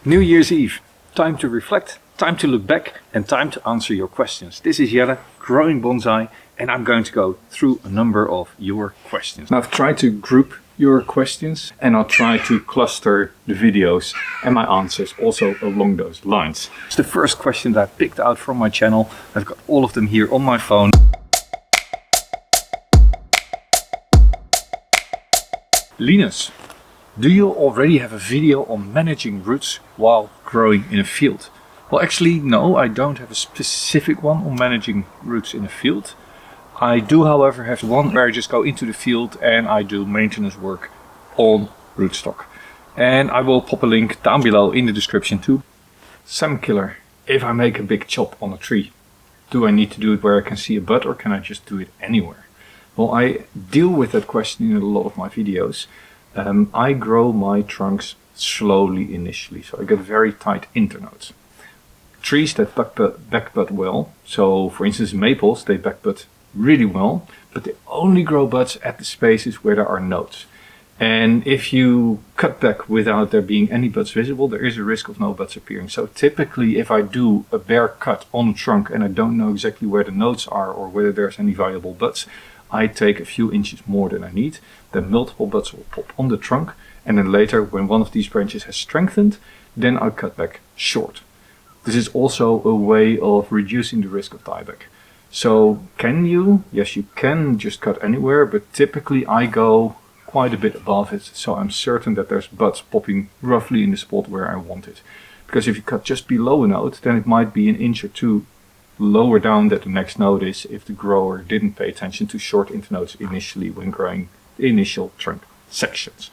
New Year's Eve. Time to reflect, time to look back and time to answer your questions. This is Jelle, growing bonsai, and I'm going to go through a number of your questions. Now, I've tried to group your questions and I'll try to cluster the videos and my answers also along those lines. It's the first question that I picked out from my channel. I've got all of them here on my phone. Linus, do you already have a video on managing roots while growing in a field? Well, actually, no, I don't have a specific one on managing roots in a field. I do, however, have one where I just go into the field and I do maintenance work on rootstock. And I will pop a link down below in the description too. Sam Killer, if I make a big chop on a tree, do I need to do it where I can see a bud or can I just do it anywhere? Well, I deal with that question in a lot of my videos. I grow my trunks slowly initially, so I get very tight internodes. Trees that backbud well, so for instance maples, they backbud really well, but they only grow buds at the spaces where there are nodes. And if you cut back without there being any buds visible, there is a risk of no buds appearing. So typically if I do a bare cut on a trunk and I don't know exactly where the nodes are or whether there's any viable buds, I take a few inches more than I need, then multiple buds will pop on the trunk, and then later when one of these branches has strengthened, then I'll cut back short. This is also a way of reducing the risk of dieback. So can you? Yes, you can just cut anywhere, but typically I go quite a bit above it, so I'm certain that there's buds popping roughly in the spot where I want it. Because if you cut just below a node, then it might be an inch or two lower down that the next node is if the grower didn't pay attention to short internodes initially when growing the initial trunk sections.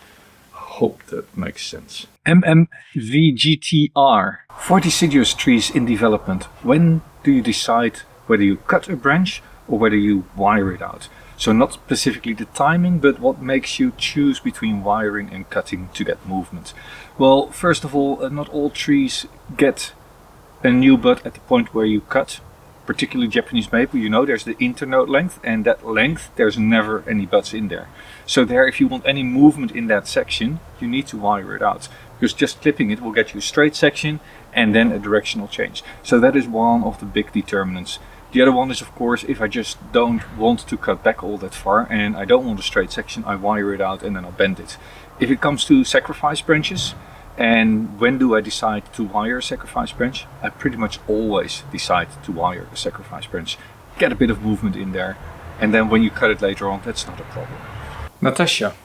Hope that makes sense. MMVGTR. For deciduous trees in development, when do you decide whether you cut a branch or whether you wire it out? So not specifically the timing, but what makes you choose between wiring and cutting to get movement? Well, first of all, not all trees get a new bud at the point where you cut. Particularly Japanese maple, you know, there's the internode length, and that length there's never any buds in there. So there, if you want any movement in that section, you need to wire it out, because just clipping it will get you a straight section and then a directional change. So that is one of the big determinants. The other one is, of course, if I just don't want to cut back all that far and I don't want a straight section, I wire it out and then I'll bend it. If it comes to sacrifice branches, and when do I decide to wire a sacrifice branch? I pretty much always decide to wire a sacrifice branch. Get a bit of movement in there, and then when you cut it later on, that's not a problem. Natasha,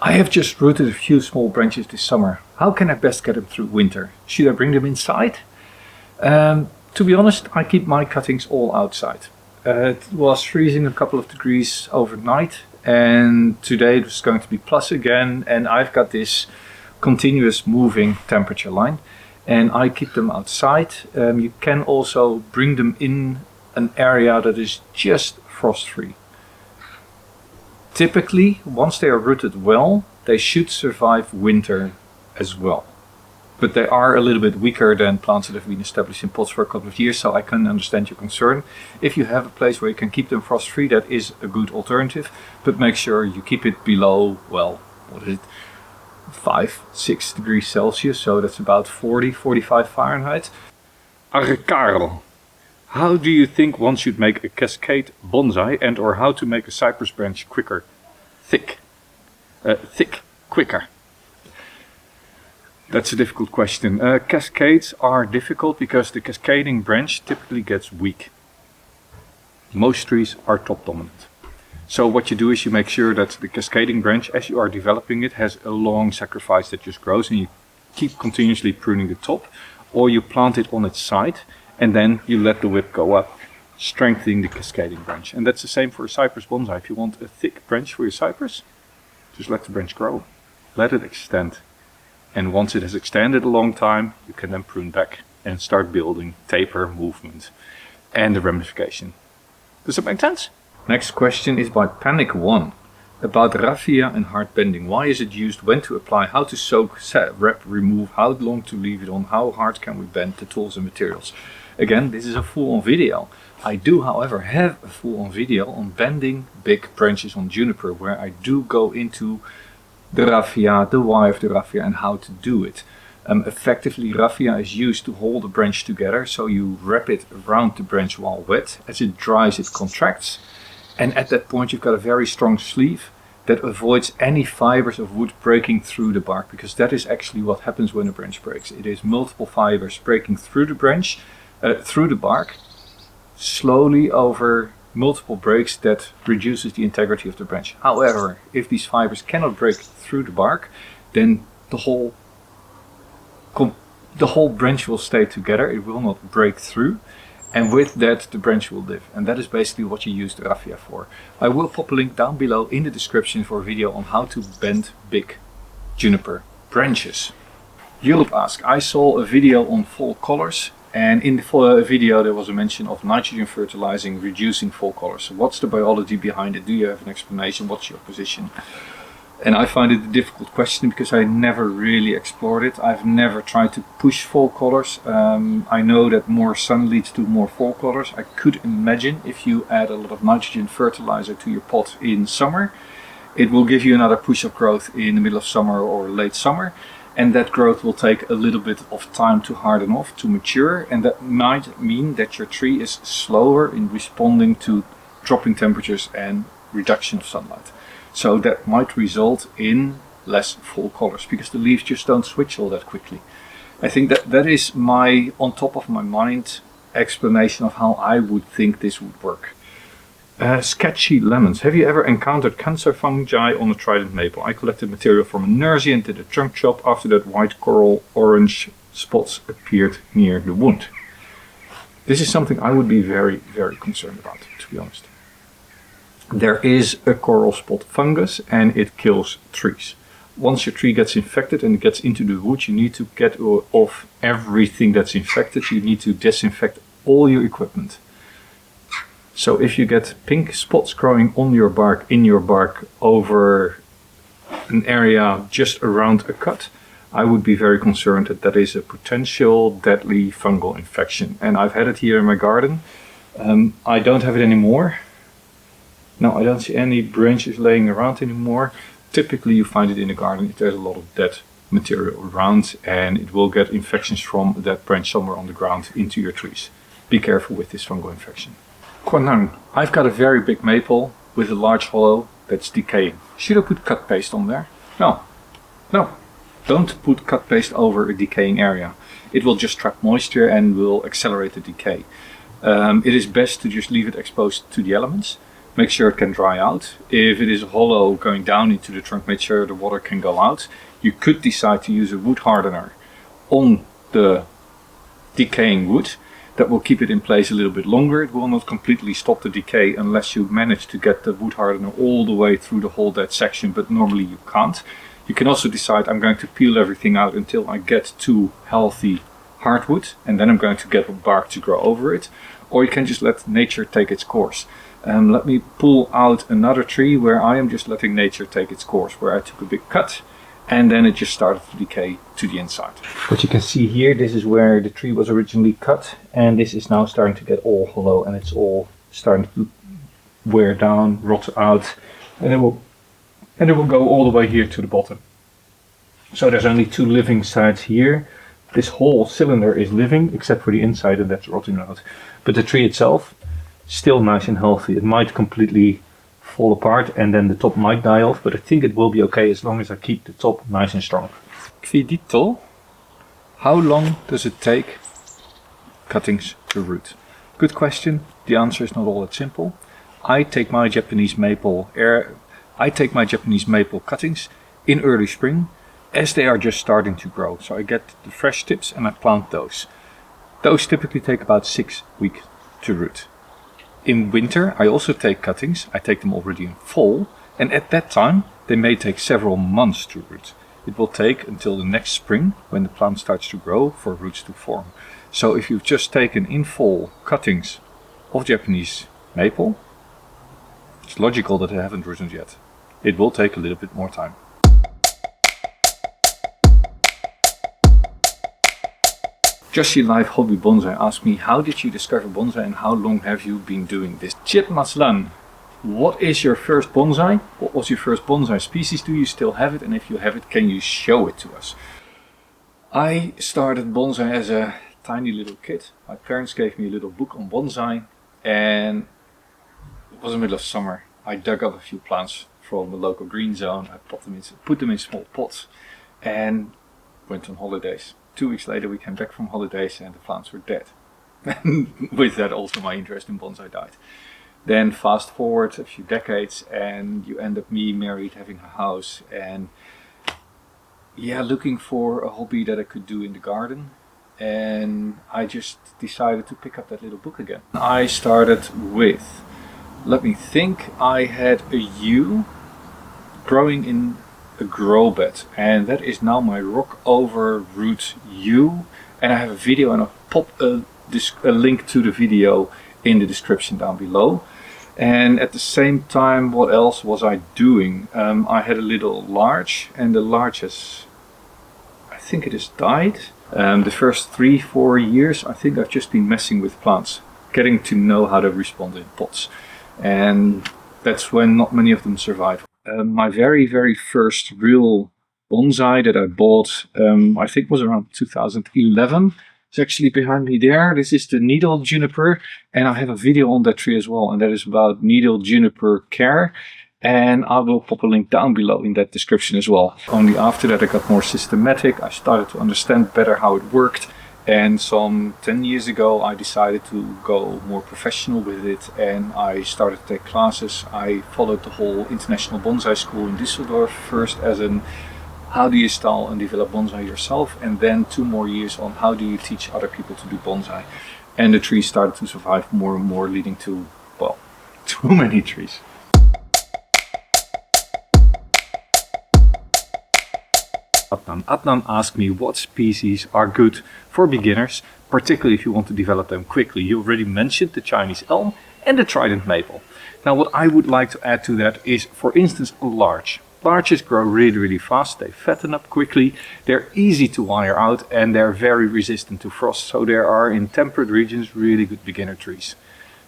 I have just rooted a few small branches this summer. How can I best get them through winter? Should I bring them inside? To be honest, I keep my cuttings all outside. It was freezing a couple of degrees overnight, and today it was going to be plus again, and I've got this continuous moving temperature line and I keep them outside. You can also bring them in an area that is just frost free. Typically, once they are rooted well, they should survive winter as well. But they are a little bit weaker than plants that have been established in pots for a couple of years, so I can understand your concern. If you have a place where you can keep them frost free, that is a good alternative, but make sure you keep it below, well, what is it? 5-6 degrees Celsius, so that's about 40-45 Fahrenheit. Karel, how do you think one should make a cascade bonsai and or how to make a cypress branch quicker? Thick, quicker. That's a difficult question. Cascades are difficult because the cascading branch typically gets weak. Most trees are top dominant. So what you do is you make sure that the cascading branch, as you are developing it, has a long sacrifice that just grows, and you keep continuously pruning the top, or you plant it on its side and then you let the whip go up, strengthening the cascading branch. And that's the same for a cypress bonsai. If you want a thick branch for your cypress, just let the branch grow, let it extend. And once it has extended a long time, you can then prune back and start building taper, movement and the ramification. Does that make sense? Next question is by Panic1 about raffia and hard bending. Why is it used, when to apply, how to soak, set, wrap, remove, how long to leave it on, how hard can we bend the tools and materials. Again, this is a full-on video. I do, however, have a full-on video on bending big branches on juniper, where I do go into the raffia, the why of the raffia and how to do it. Effectively, raffia is used to hold the branch together, so you wrap it around the branch while wet. As it dries, it contracts, and at that point you've got a very strong sleeve that avoids any fibers of wood breaking through the bark, because that is actually what happens when a branch breaks. It is multiple fibers breaking through the branch, through the bark, slowly over multiple breaks that reduces the integrity of the branch. However, if these fibers cannot break through the bark, then the whole branch will stay together, it will not break through, and with that the branch will live. And that is basically what you use the raffia for. I will pop a link down below in the description for a video on how to bend big juniper branches. Julep asks, I saw a video on fall colors, and in the video there was a mention of nitrogen fertilizing reducing fall colors. So what's the biology behind it? Do you have an explanation? What's your position? And I find it a difficult question because I never really explored it. I've never tried to push fall colors. I know that more sun leads to more fall colors. I could imagine if you add a lot of nitrogen fertilizer to your pot in summer, it will give you another push of growth in the middle of summer or late summer. And that growth will take a little bit of time to harden off, to mature. And that might mean that your tree is slower in responding to dropping temperatures and reduction of sunlight. So that might result in less fall colors because the leaves just don't switch all that quickly. I think that is my, on top of my mind, explanation of how I would think this would work. Sketchy lemons. Have you ever encountered cancer fungi on a Trident maple? I collected material from a nursery and did a trunk chop. After that, white coral orange spots appeared near the wound. This is something I would be very, very concerned about, to be honest. There is a coral spot fungus and it kills trees. Once your tree gets infected and it gets into the wood, you need to get off everything that's infected. You need to disinfect all your equipment. So if you get pink spots growing on your bark, in your bark, over an area just around a cut, I would be very concerned that that is a potential deadly fungal infection. And I've had it here in my garden. I don't have it anymore. No, I don't see any branches laying around anymore. Typically you find it in the garden if there's a lot of dead material around, and it will get infections from that branch somewhere on the ground into your trees. Be careful with this fungal infection. Kwanang, I've got a very big maple with a large hollow that's decaying. Should I put cut paste on there? No. No. Don't put cut paste over a decaying area. It will just trap moisture and will accelerate the decay. It is best to just leave it exposed to the elements. Make sure it can dry out. If it is hollow going down into the trunk, make sure the water can go out. You could decide to use a wood hardener on the decaying wood. That will keep it in place a little bit longer. It will not completely stop the decay unless you manage to get the wood hardener all the way through the whole dead section, but normally you can't. You can also decide, I'm going to peel everything out until I get to healthy hardwood, and then I'm going to get bark to grow over it. Or you can just let nature take its course. Let me pull out another tree where I am just letting nature take its course, where I took a big cut and then it just started to decay to the inside. What you can see here, this is where the tree was originally cut, and this is now starting to get all hollow and it's all starting to wear down, rot out, and it will go all the way here to the bottom. So there's only two living sides here. This whole cylinder is living except for the inside, and that's rotting out. But the tree itself, still nice and healthy. It might completely fall apart and then the top might die off, but I think it will be okay as long as I keep the top nice and strong. Kvidito, how long does it take cuttings to root? Good question. The answer is not all that simple. I take my Japanese maple cuttings in early spring as they are just starting to grow. So I get the fresh tips and I plant those. Those typically take about 6 weeks to root. In winter I also take cuttings. I take them already in fall, and at that time they may take several months to root. It will take until the next spring, when the plant starts to grow, for roots to form. So if you've just taken in fall cuttings of Japanese maple, it's logical that they haven't rooted yet. It will take a little bit more time. Just Your Life Hobby Bonsai asked me, how did you discover bonsai and how long have you been doing this? Chip Maslan, what is your first bonsai? What was your first bonsai species? Do you still have it? And if you have it, can you show it to us? I started bonsai as a tiny little kid. My parents gave me a little book on bonsai, and it was the middle of summer. I dug up a few plants from the local green zone. I put them in small pots and went on holidays. 2 weeks later we came back from holidays and the plants were dead. And with that also my interest in bonsai died. Then fast forward a few decades and you end up married, having a house, and yeah, looking for a hobby that I could do in the garden. And I just decided to pick up that little book again. I started with, let me think, I had a yew growing in a grow bed, and that is now my rock over root yew. And I have a video, and I'll pop a link to the video in the description down below. And at the same time, what else was I doing? I had a little larch, and the larch has, I think it has died. The first 3-4 years I think I've just been messing with plants, getting to know how to respond in pots, and that's when not many of them survive. My very first real bonsai that I bought, I think was around 2011. It's actually behind me there. This is the needle juniper, and I have a video on that tree as well, and that is about needle juniper care. And I will pop a link down below in that description as well. Only after that I got more systematic. I started to understand better how it worked. And some 10 years ago I decided to go more professional with it. And I started to take classes. I followed the whole international bonsai school in Düsseldorf. First as an how do you style and develop bonsai yourself. And then 2 more years on how do you teach other people to do bonsai. And the trees started to survive more and more, leading to, well, too many trees. Adnan asked me what species are good for beginners, particularly if you want to develop them quickly. You already mentioned the Chinese elm and the Trident maple. Now what I would like to add to that is, for instance, a larch. Larches grow really fast, they fatten up quickly, they're easy to wire out, and they're very resistant to frost. So there are in temperate regions really good beginner trees.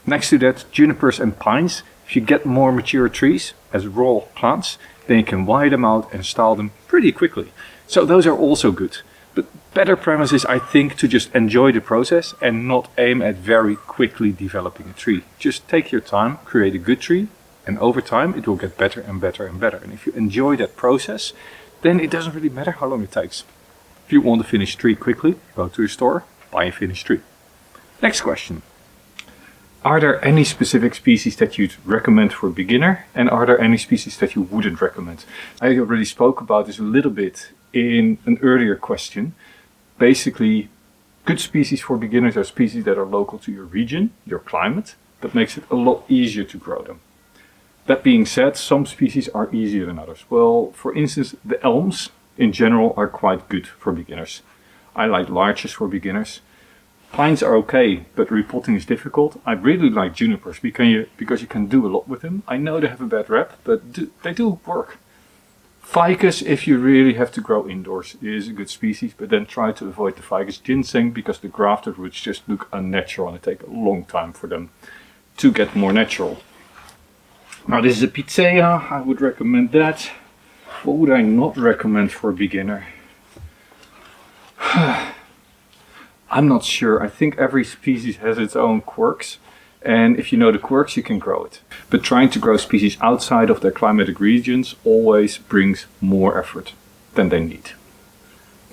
Next to that, junipers and pines. If you get more mature trees as raw plants, then you can wire them out and style them pretty quickly. So those are also good. But better premise is, I think, to just enjoy the process and not aim at very quickly developing a tree. Just take your time, create a good tree, and over time it will get better and better and better. And if you enjoy that process, then it doesn't really matter how long it takes. If you want a finished tree quickly, go to a store, buy a finished tree. Next question. Are there any specific species that you'd recommend for a beginner, and are there any species that you wouldn't recommend? I already spoke about this a little bit in an earlier question. Basically, good species for beginners are species that are local to your region, your climate. That makes it a lot easier to grow them. That being said, some species are easier than others. Well, for instance, the elms in general are quite good for beginners. I like larches for beginners. Pines are okay, but repotting is difficult. I really like junipers because you can do a lot with them. I know they have a bad rep, but they do work. Ficus, if you really have to grow indoors, is a good species, but then try to avoid the ficus ginseng because the grafted roots just look unnatural and it takes a long time for them to get more natural. Now this is a picea, I would recommend that. What would I not recommend for a beginner? I'm not sure. I think every species has its own quirks, and if you know the quirks you can grow it. But trying to grow species outside of their climatic regions always brings more effort than they need.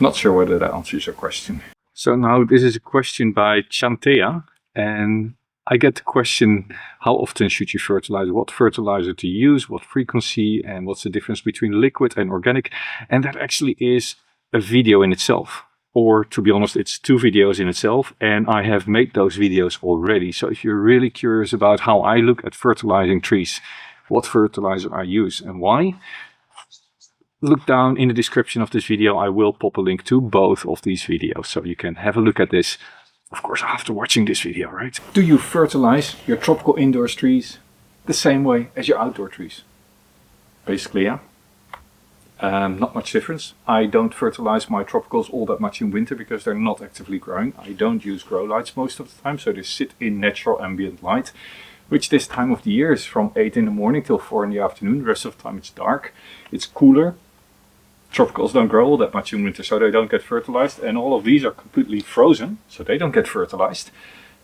Not sure whether that answers your question. So now this is a question by Chantea, and I get the question, how often should you fertilize, what fertilizer to use, what frequency, and what's the difference between liquid and organic. And that actually is a video in itself. Or to be honest, it's 2 videos in itself, and I have made those videos already. So if you're really curious about how I look at fertilizing trees, what fertilizer I use and why, look down in the description of this video. I will pop a link to both of these videos so you can have a look at this. Of course, after watching this video, right? Do you fertilize your tropical indoor trees the same way as your outdoor trees? Basically, yeah. Not much difference. I don't fertilize my tropicals all that much in winter because they're not actively growing. I don't use grow lights most of the time, so they sit in natural ambient light, which this time of the year is from 8 in the morning till 4 in the afternoon. The rest of the time it's dark, it's cooler, Tropicals don't grow all that much in winter, so they don't get fertilized, and all of these are completely frozen, so they don't get fertilized.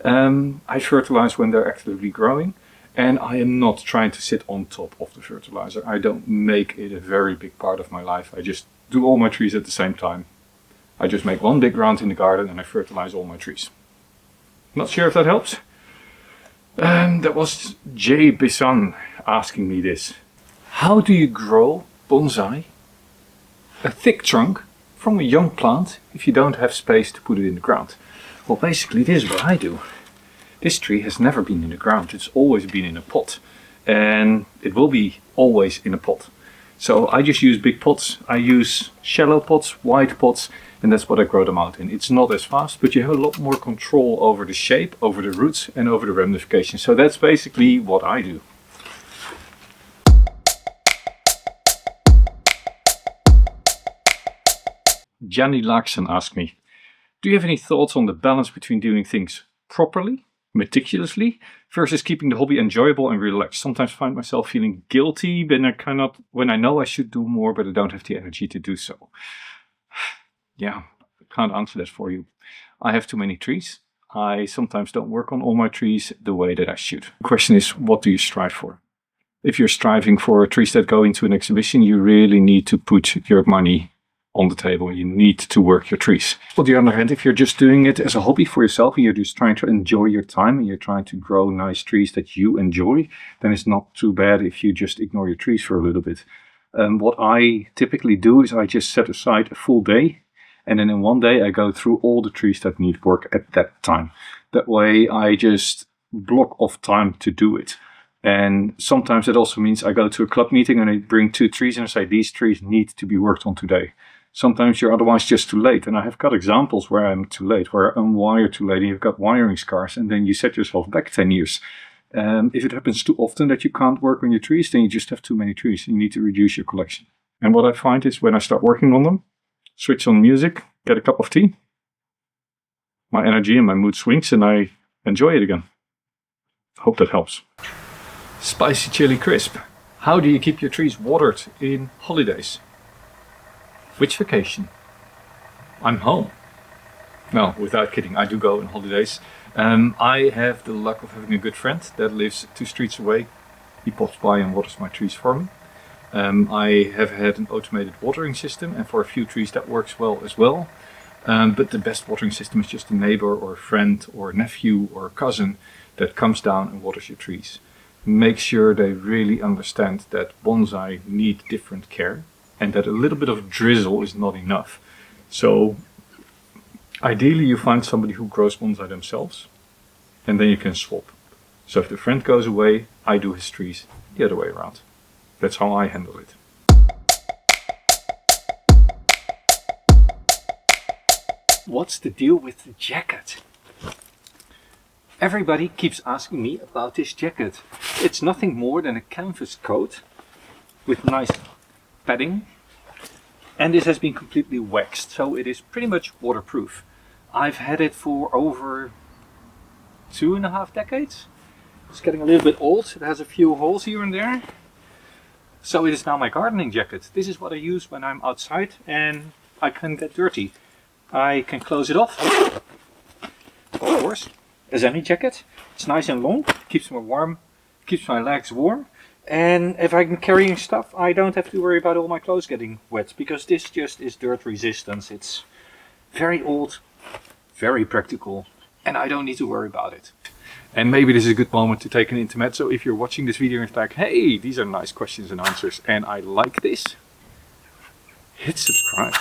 I fertilize when they're actively growing, and I am not trying to sit on top of the fertilizer. I don't make it a very big part of my life. I just do all my trees at the same time. I just make one big round in the garden and I fertilize all my trees. Not sure if that helps. That was Jay Bisan asking me this. How do you grow bonsai, a thick trunk, from a young plant if you don't have space to put it in the ground? Well, basically this is what I do. This tree has never been in the ground. It's always been in a pot. And it will be always in a pot. So I just use big pots. I use shallow pots, wide pots, and that's what I grow them out in. It's not as fast, but you have a lot more control over the shape, over the roots, and over the ramifications. So that's basically what I do. Gianni Larkson asked me, do you have any thoughts on the balance between doing things properly, meticulously, versus keeping the hobby enjoyable and relaxed? Sometimes I find myself feeling guilty when I know I should do more, but I don't have the energy to do so. Yeah, I can't answer that for you. I have too many trees. I sometimes don't work on all my trees the way that I should. The question is, what do you strive for? If you're striving for trees that go into an exhibition, you really need to put your money on the table. You need to work your trees. On the other hand, if you're just doing it as a hobby for yourself and you're just trying to enjoy your time and you're trying to grow nice trees that you enjoy, then it's not too bad if you just ignore your trees for a little bit. What I typically do is I just set aside a full day, and then in one day I go through all the trees that need work at that time. That way I just block off time to do it. And sometimes it also means I go to a club meeting and I bring 2 trees and I say these trees need to be worked on today. Sometimes you're otherwise just too late, and I have got examples where I'm too late, where I unwire too late and you've got wiring scars, and then you set yourself back 10 years. If it happens too often that you can't work on your trees, then you just have too many trees and you need to reduce your collection. And what I find is when I start working on them, switch on music, get a cup of tea, my energy and my mood swings and I enjoy it again. Hope that helps. Spicy Chili Crisp. How do you keep your trees watered in holidays? Which vacation? I'm home. No, without kidding, I do go on holidays. I have the luck of having a good friend that lives 2 streets away. He pops by and waters my trees for me. I have had an automated watering system, and for a few trees that works well as well. But the best watering system is just a neighbor or a friend or a nephew or a cousin that comes down and waters your trees. Make sure they really understand that bonsai need different care, and that a little bit of drizzle is not enough. So ideally you find somebody who grows bonsai themselves, and then you can swap. So if the friend goes away, I do his trees the other way around. That's how I handle it. What's the deal with the jacket? Everybody keeps asking me about this jacket. It's nothing more than a canvas coat with nice padding, and this has been completely waxed, so it is pretty much waterproof. I've had it for over 2.5 decades. It's getting a little bit old. It has a few holes here and there. So it is now my gardening jacket. This is what I use when I'm outside and I can get dirty. I can close it off, of course, as any jacket. It's nice and long, keeps me warm, keeps my legs warm. And if I'm carrying stuff, I don't have to worry about all my clothes getting wet, because this just is dirt resistance. It's very old, very practical, and I don't need to worry about it. And maybe this is a good moment to take an intermezzo. If you're watching this video and it's like, hey, these are nice questions and answers and I like this, hit subscribe.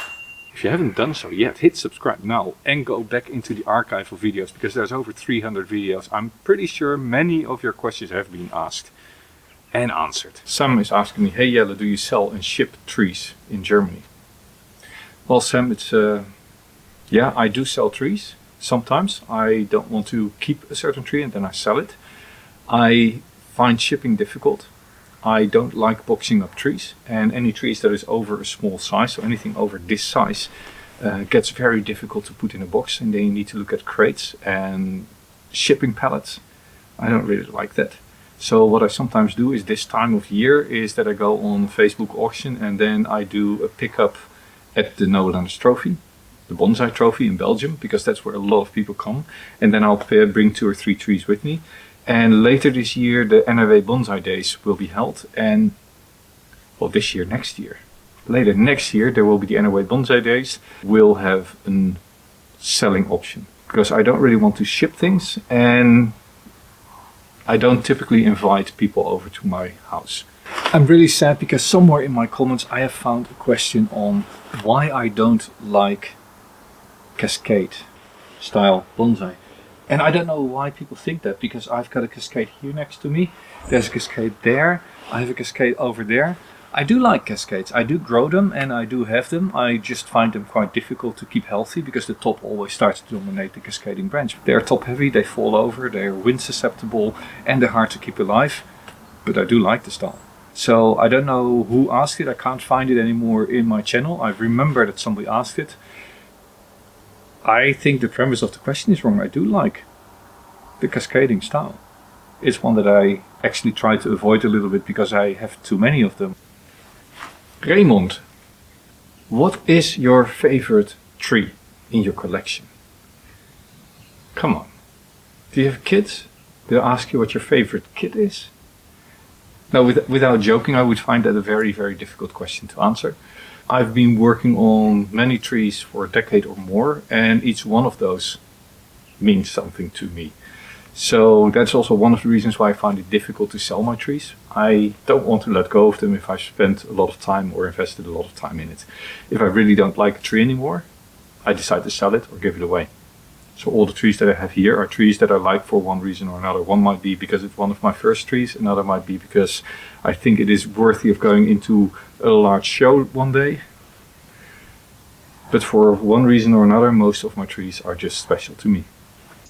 If you haven't done so yet, hit subscribe now and go back into the archive of videos, because there's over 300 videos. I'm pretty sure many of your questions have been asked and answered. Sam is asking me, hey Jelle, do you sell and ship trees in Germany? Well, Sam, it's yeah, I do sell trees. Sometimes I don't want to keep a certain tree and then I sell it. I find shipping difficult. I don't like boxing up trees, and any trees that is over a small size, so anything over this size, gets very difficult to put in a box, and then you need to look at crates and shipping pallets. I don't really like that. So what I sometimes do is this time of year is that I go on Facebook auction and then I do a pickup at the Netherlands Trophy, the Bonsai Trophy in Belgium, because that's where a lot of people come. And then I'll bring 2 or 3 trees with me. And later this year, the NRW Bonsai Days will be held. And, well, this year, next year. Later next year, there will be the NRW Bonsai Days. We'll have a selling option. Because I don't really want to ship things. And I don't typically invite people over to my house. I'm really sad because somewhere in my comments I have found a question on why I don't like Cascade style bonsai. And I don't know why people think that, because I've got a Cascade here next to me. There's a Cascade there. I have a Cascade over there. I do like Cascades. I do grow them and I do have them. I just find them quite difficult to keep healthy because the top always starts to dominate the cascading branch. They're top heavy, they fall over, they're wind susceptible and they're hard to keep alive. But I do like the style. So I don't know who asked it. I can't find it anymore in my channel. I remember that somebody asked it. I think the premise of the question is wrong. I do like the cascading style. It's one that I actually try to avoid a little bit because I have too many of them. Raymond, what is your favorite tree in your collection? Come on. Do you have kids? Did I ask you what your favorite kid is? No, without joking, I would find that a very, very difficult question to answer. I've been working on many trees for a decade or more, and each one of those means something to me. So that's also one of the reasons why I find it difficult to sell my trees. I don't want to let go of them if I spent a lot of time or invested a lot of time in it. If I really don't like a tree anymore, I decide to sell it or give it away. So all the trees that I have here are trees that I like for one reason or another. One might be because it's one of my first trees, another might be because I think it is worthy of going into a large show one day. But for one reason or another, most of my trees are just special to me.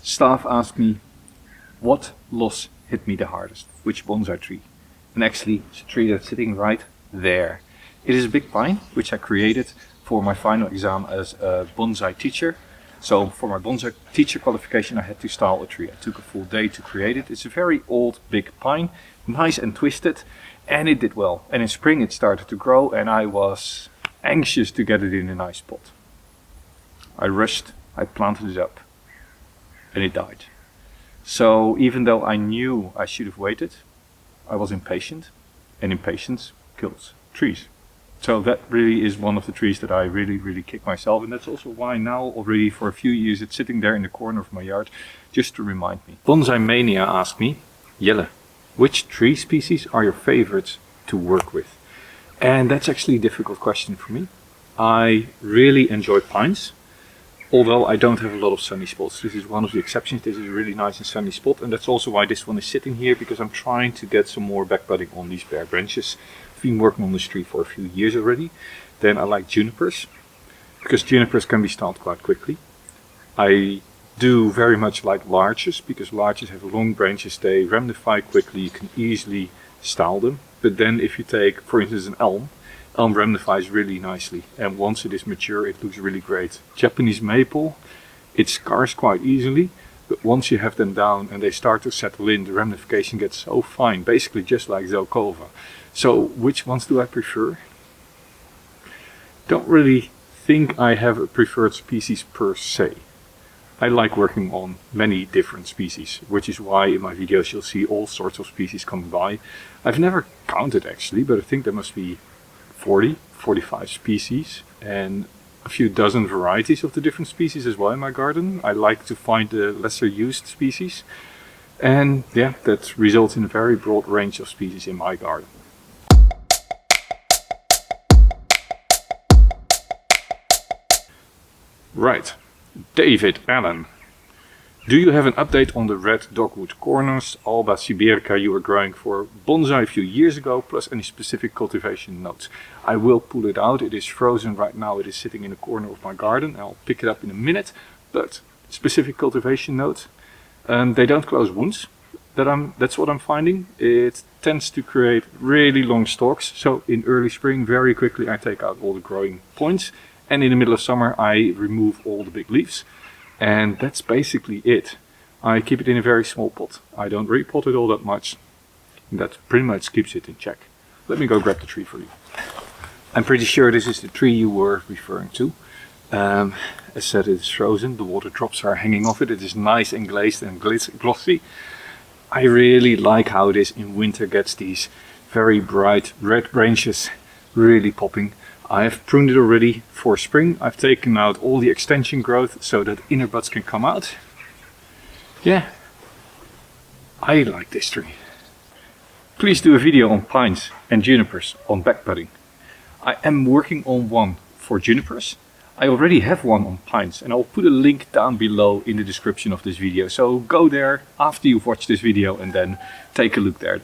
Staff asked me, what loss hit me the hardest? Which bonsai tree? And actually, it's a tree that's sitting right there. It is a big pine, which I created for my final exam as a bonsai teacher. So for my bonsai teacher qualification, I had to style a tree. I took a full day to create it. It's a very old, big pine, nice and twisted, and it did well. And in spring it started to grow and I was anxious to get it in a nice pot. I rushed, I planted it up, and it died. So even though I knew I should have waited, I was impatient, and impatience kills trees. So that really is one of the trees that I really kick myself, and that's also why now already for a few years it's sitting there in the corner of my yard just to remind me. Bonsai Mania asked me, Jelle, which tree species are your favorites to work with? And that's actually a difficult question for me. I really enjoy pines, although I don't have a lot of sunny spots. This is one of the exceptions. This is a really nice and sunny spot, and that's also why this one is sitting here, because I'm trying to get some more backbudding on these bare branches. I've been working on this tree for a few years already. Then I like junipers, because junipers can be styled quite quickly. I do very much like larches, because larches have long branches, they ramify quickly, you can easily style them. But then if you take, for instance, an elm ramifies really nicely, and once it is mature it looks really great. Japanese maple, it scars quite easily, but once you have them down and they start to settle in, the ramification gets so fine, basically just like Zelkova. So which ones do I prefer? Don't really think I have a preferred species per se. I like working on many different species, which is why in my videos you'll see all sorts of species coming by. I've never counted actually, but I think there must be 40, 45 species and a few dozen varieties of the different species as well in my garden. I like to find the lesser used species, and yeah, that results in a very broad range of species in my garden. Right, David Allen. Do you have an update on the red dogwood corners, Alba siberica, you were growing for bonsai a few years ago, plus any specific cultivation notes? I will pull it out. It is frozen right now. It is sitting in a corner of my garden. I'll pick it up in a minute. But specific cultivation notes, they don't close wounds. That's what I'm finding. It tends to create really long stalks. So in early spring, very quickly I take out all the growing points. And in the middle of summer, I remove all the big leaves. And that's basically it. I keep it in a very small pot. I don't repot it all that much. That pretty much keeps it in check. Let me go grab the tree for you. I'm pretty sure this is the tree you were referring to. As said, it is frozen, the water drops are hanging off it, it is nice and glazed and glossy. I really like how it is in winter, gets these very bright red branches really popping. I have pruned it already for spring. I've taken out all the extension growth so that inner buds can come out. Yeah, I like this tree. Please do a video on pines and junipers on backbudding. I am working on one for junipers. I already have one on pines and I'll put a link down below in the description of this video. So go there after you've watched this video and then take a look there.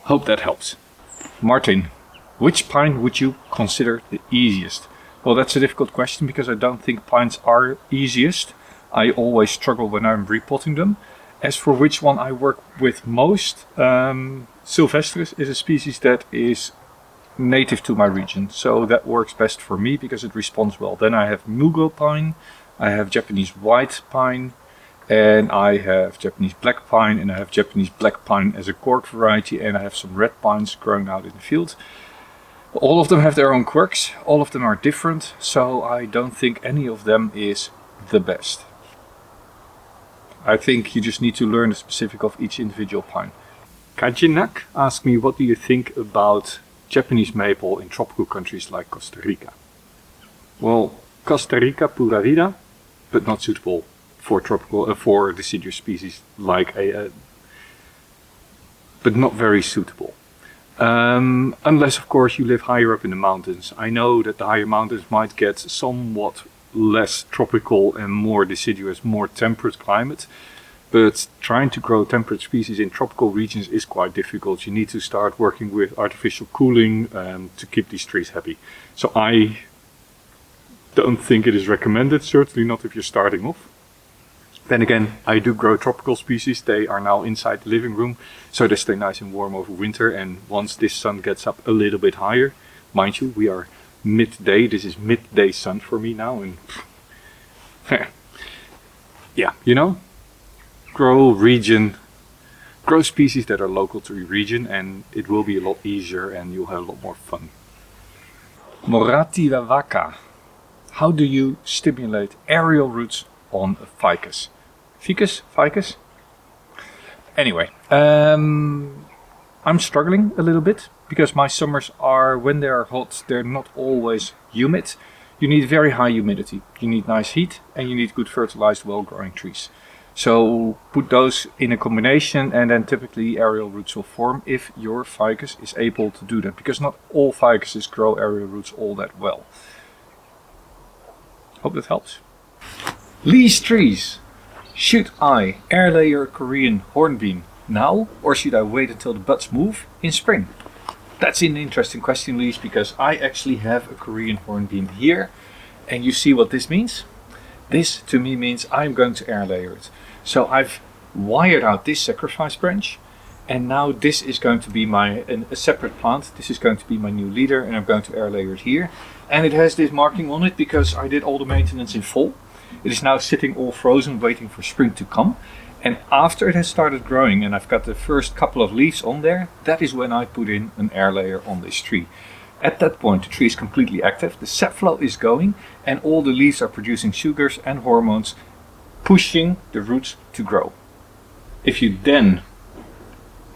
Hope that helps. Martin, which pine would you consider the easiest? Well, that's a difficult question because I don't think pines are easiest. I always struggle when I'm repotting them. As for which one I work with most, Sylvestris is a species that is native to my region, so that works best for me because it responds well. Then I have Mugo pine, I have Japanese white pine, and I have Japanese black pine, and I have Japanese black pine as a cork variety, and I have some red pines growing out in the field. All of them have their own quirks, all of them are different, so I don't think any of them is the best. I think you just need to learn the specific of each individual pine. Kajinak asked me, what do you think about Japanese maple in tropical countries like Costa Rica? Well, Costa Rica pura vida, but not suitable for tropical for deciduous species like but not very suitable. Unless of course you live higher up in the mountains. I know that the higher mountains might get somewhat less tropical and more deciduous, more temperate climate. But trying to grow temperate species in tropical regions is quite difficult. You need to start working with artificial cooling to keep these trees happy. So I don't think it is recommended, certainly not if you're starting off. Then again, I do grow tropical species. They are now inside the living room, so they stay nice and warm over winter. And once this sun gets up a little bit higher, mind you, we are midday. This is midday sun for me now, and yeah, you know. Grow species that are local to your region, and it will be a lot easier and you'll have a lot more fun. Morati Wawaka. How do you stimulate aerial roots on a ficus? Ficus? Ficus? Anyway, I'm struggling a little bit because my summers are, when they are hot, they're not always humid. You need very high humidity, you need nice heat, and you need good fertilized, well-growing trees. So put those in a combination and then typically aerial roots will form if your ficus is able to do that, because not all ficuses grow aerial roots all that well. Hope that helps. Lease trees. Should I airlayer Korean Hornbeam now, or should I wait until the buds move in spring? That's an interesting question, Lise, because I actually have a Korean Hornbeam here, and you see what this means? This to me means I'm going to airlayer it. So I've wired out this sacrifice branch, and now this is going to be a separate plant. This is going to be my new leader, and I'm going to airlayer it here. And it has this marking on it because I did all the maintenance in fall. It is now sitting all frozen, waiting for spring to come. And after it has started growing and I've got the first couple of leaves on there, that is when I put in an airlayer on this tree. At that point the tree is completely active, the sap flow is going, and all the leaves are producing sugars and hormones, pushing the roots to grow. If you then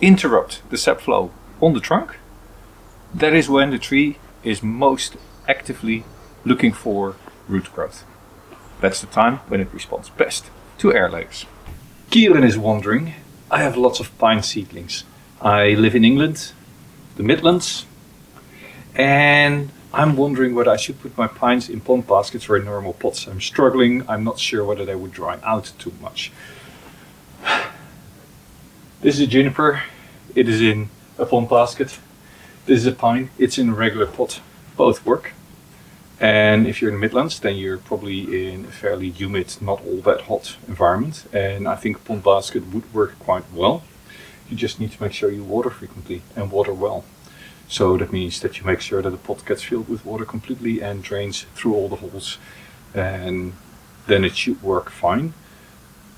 interrupt the sap flow on the trunk, that is when the tree is most actively looking for root growth. That's the time when it responds best to air layers. Kieran is wondering, I have lots of pine seedlings. I live in England, the Midlands, and I'm wondering whether I should put my pines in pond baskets or in normal pots. I'm struggling, I'm not sure whether they would dry out too much. This is a juniper, it is in a pond basket. This is a pine, it's in a regular pot. Both work. And if you're in the Midlands, then you're probably in a fairly humid, not all that hot environment. And I think a pond basket would work quite well. You just need to make sure you water frequently and water well. So that means that you make sure that the pot gets filled with water completely and drains through all the holes. And then it should work fine.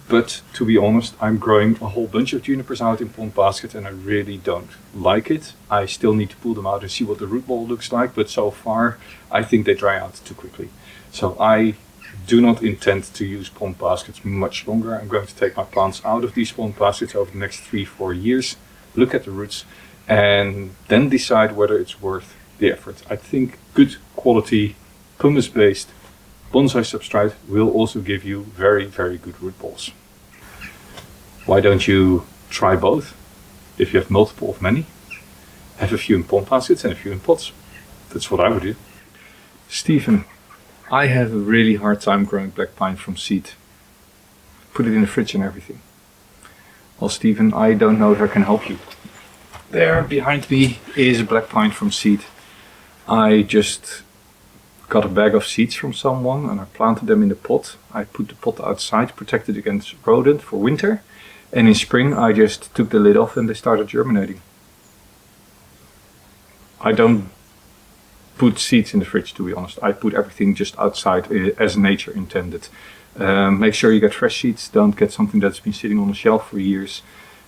But to be honest, I'm growing a whole bunch of junipers out in pond baskets and I really don't like it. I still need to pull them out and see what the root ball looks like, but so far I think they dry out too quickly. So I do not intend to use pond baskets much longer. I'm going to take my plants out of these pond baskets over the next 3-4 years, look at the roots, and then decide whether it's worth the effort. I think good quality pumice-based bonsai substrate will also give you very, very good root balls. Why don't you try both? If you have multiple of many, have a few in pond baskets and a few in pots. That's what I would do. Stephen, I have a really hard time growing black pine from seed. Put it in the fridge and everything. Well, Stephen, I don't know if I can help you. There behind me is a black pine from seed. I just got a bag of seeds from someone and I planted them in the pot. I put the pot outside, protected against rodent for winter. And in spring I just took the lid off and they started germinating. I don't put seeds in the fridge, to be honest. I put everything just outside as nature intended. Make sure you get fresh seeds, don't get something that's been sitting on the shelf for years.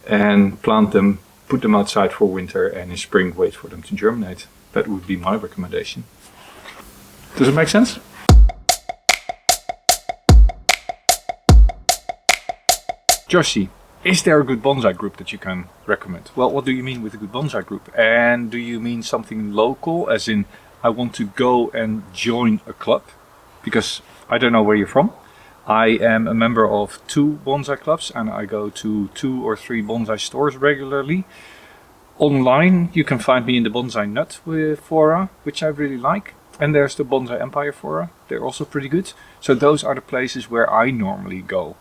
And plant them, put them outside for winter, and in spring wait for them to germinate. That would be my recommendation. Does it make sense? Joshi, is there a good bonsai group that you can recommend? Well, what do you mean with a good bonsai group? And do you mean something local, as in I want to go and join a club? Because I don't know where you're from. I am a member of 2 bonsai clubs and I go to 2 or 3 bonsai stores regularly. Online you can find me in the Bonsai Nut fora, which I really like. And there's the Bonsai Empire fora, they're also pretty good. So those are the places where I normally go.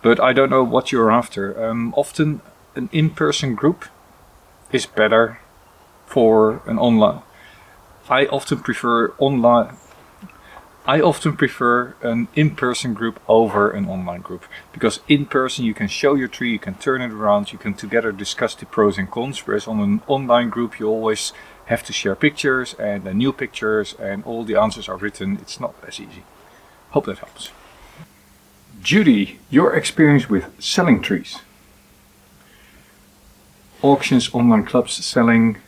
But I don't know what you're after. Often an in-person group is better for an online. I often prefer an in-person group over an online group. Because in person you can show your tree, you can turn it around, you can together discuss the pros and cons. Whereas on an online group you always have to share pictures and new pictures and all the answers are written. It's not as easy. Hope that helps. Judy, your experience with selling trees. Auctions, online clubs, selling.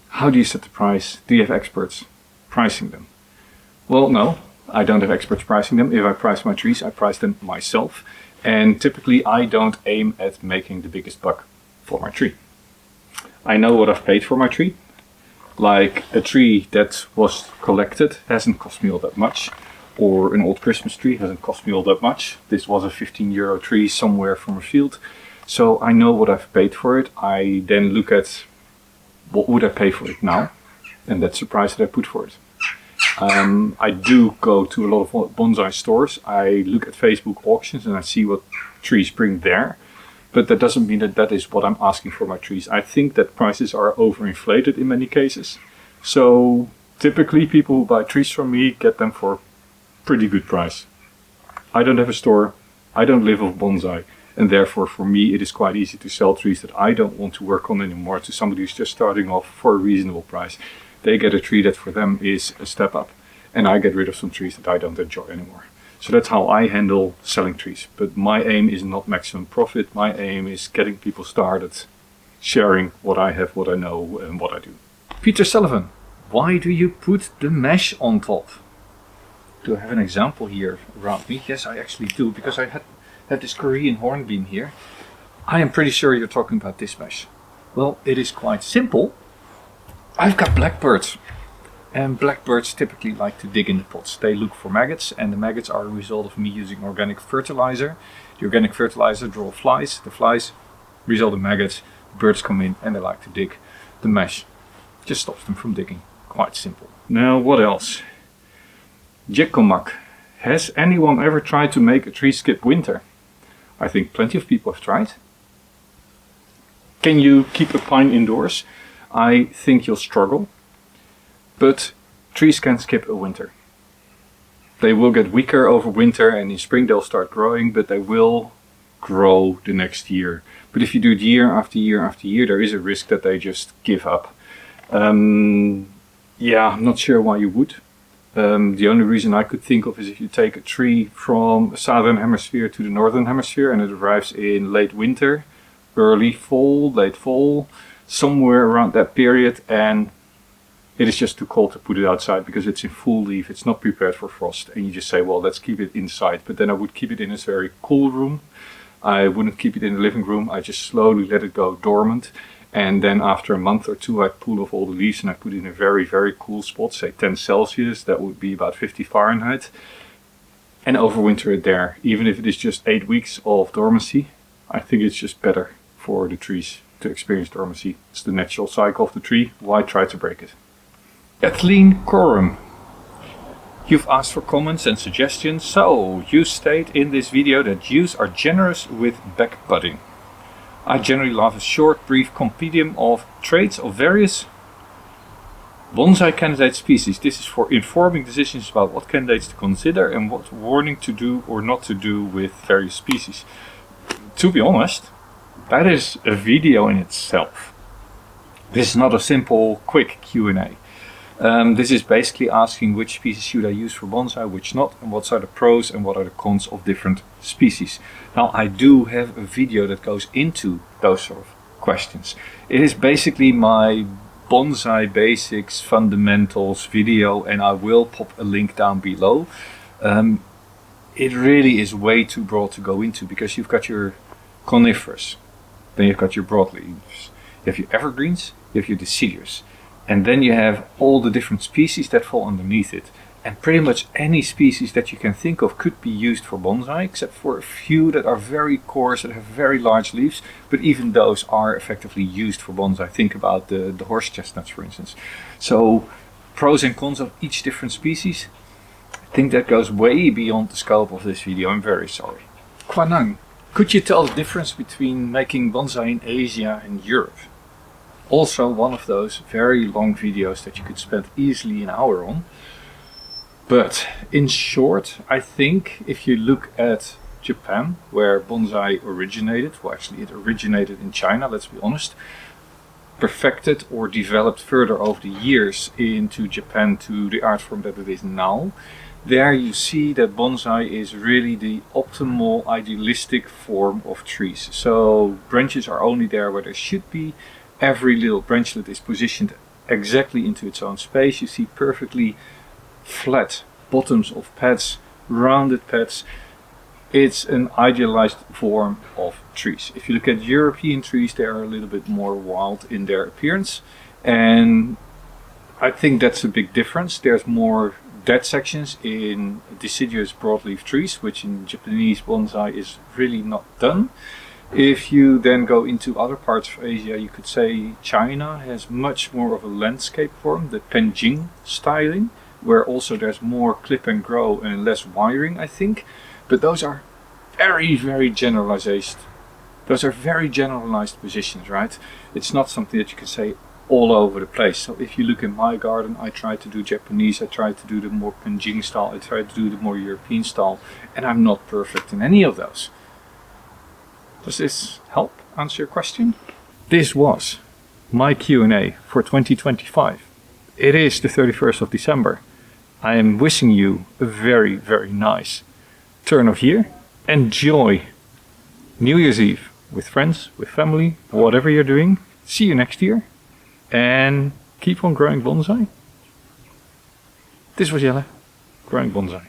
How do you set the price? Do you have experts pricing them? Well, no, I don't have experts pricing them. If I price my trees, I price them myself. And typically I don't aim at making the biggest buck for my tree. I know what I've paid for my tree. Like a tree that was collected hasn't cost me all that much. Or an old Christmas tree hasn't cost me all that much. This was a 15 euro tree somewhere from a field. So I know what I've paid for it. I then look at what would I pay for it now. And that's the price that I put for it. I do go to a lot of bonsai stores. I look at Facebook auctions and I see what trees bring there. But that doesn't mean that that is what I'm asking for my trees. I think that prices are overinflated in many cases. So typically people who buy trees from me get them for a pretty good price. I don't have a store, I don't live off bonsai, and therefore for me it is quite easy to sell trees that I don't want to work on anymore to somebody who's just starting off for a reasonable price. They get a tree that for them is a step up, and I get rid of some trees that I don't enjoy anymore. So that's how I handle selling trees. But my aim is not maximum profit. My aim is getting people started, sharing what I have, what I know, and what I do. Peter Sullivan, why do you put the mesh on top? Do I have an example here around me? Yes, I actually do, because I had this Korean Hornbeam here. I am pretty sure you're talking about this mesh. Well, it is quite simple. I've got blackbirds. And blackbirds typically like to dig in the pots. They look for maggots, and the maggots are a result of me using organic fertilizer. The organic fertilizer draws flies. The flies result in maggots. The birds come in and they like to dig. The mesh just stops them from digging. Quite simple. Now, what else? Jekkomak. Has anyone ever tried to make a tree skip winter? I think plenty of people have tried. Can you keep a pine indoors? I think you'll struggle. But trees can skip a winter. They will get weaker over winter and in spring they'll start growing, but they will grow the next year. But if you do it year after year after year, there is a risk that they just give up. Yeah, I'm not sure why you would. The only reason I could think of is if you take a tree from the southern hemisphere to the northern hemisphere and it arrives in late winter, early fall, late fall, somewhere around that period, and it is just too cold to put it outside because it's in full leaf, it's not prepared for frost, and you just say, well, let's keep it inside. But then I would keep it in a very cool room. I wouldn't keep it in the living room. I just slowly let it go dormant. And then after a month or two, I pull off all the leaves and I put it in a very, very cool spot, say 10 Celsius, that would be about 50 Fahrenheit. And overwinter it there. Even if it is just 8 weeks of dormancy, I think it's just better for the trees to experience dormancy. It's the natural cycle of the tree. Why try to break it? Kathleen Coram. You've asked for comments and suggestions, so you state in this video that yous are generous with backbudding. I generally love a short, brief compendium of traits of various bonsai candidate species. This is for informing decisions about what candidates to consider and what warning to do or not to do with various species. To be honest, that is a video in itself. This is not a simple, quick Q&A. This is basically asking which species should I use for bonsai, which not, and what are the pros and what are the cons of different species. Now, I do have a video that goes into those sort of questions. It is basically my bonsai basics fundamentals video, and I will pop a link down below. It really is way too broad to go into because you've got your conifers, then you've got your broadleaves, you have your evergreens, you have your deciduous. And then you have all the different species that fall underneath it. And pretty much any species that you can think of could be used for bonsai, except for a few that are very coarse, that have very large leaves. But even those are effectively used for bonsai. Think about the horse chestnuts, for instance. So pros and cons of each different species, I think that goes way beyond the scope of this video. I'm very sorry. Kwanang, could you tell the difference between making bonsai in Asia and Europe? Also one of those very long videos that you could spend easily an hour on. But in short, I think if you look at Japan, where bonsai originated, well actually it originated in China, let's be honest, perfected or developed further over the years into Japan to the art form that it is now, there you see that bonsai is really the optimal idealistic form of trees. So branches are only there where they should be. Every little branchlet is positioned exactly into its own space. You see perfectly flat bottoms of pads, rounded pads. It's an idealized form of trees. If you look at European trees, they are a little bit more wild in their appearance. And I think that's a big difference. There's more dead sections in deciduous broadleaf trees, which in Japanese bonsai is really not done. If you then go into other parts of Asia, you could say China has much more of a landscape form, the Penjing styling, where also there's more clip and grow and less wiring, I think. But those are very, very generalized. Those are very generalized positions, right? It's not something that you can say all over the place. So if you look in my garden, I try to do Japanese, I try to do the more Penjing style, I try to do the more European style, and I'm not perfect in any of those. Does this help answer your question? This was my Q&A for 2025. It is the 31st of December. I am wishing you a very, very nice turn of year. Enjoy New Year's Eve with friends, with family, whatever you're doing. See you next year. And keep on growing bonsai. This was Jelle, growing bonsai.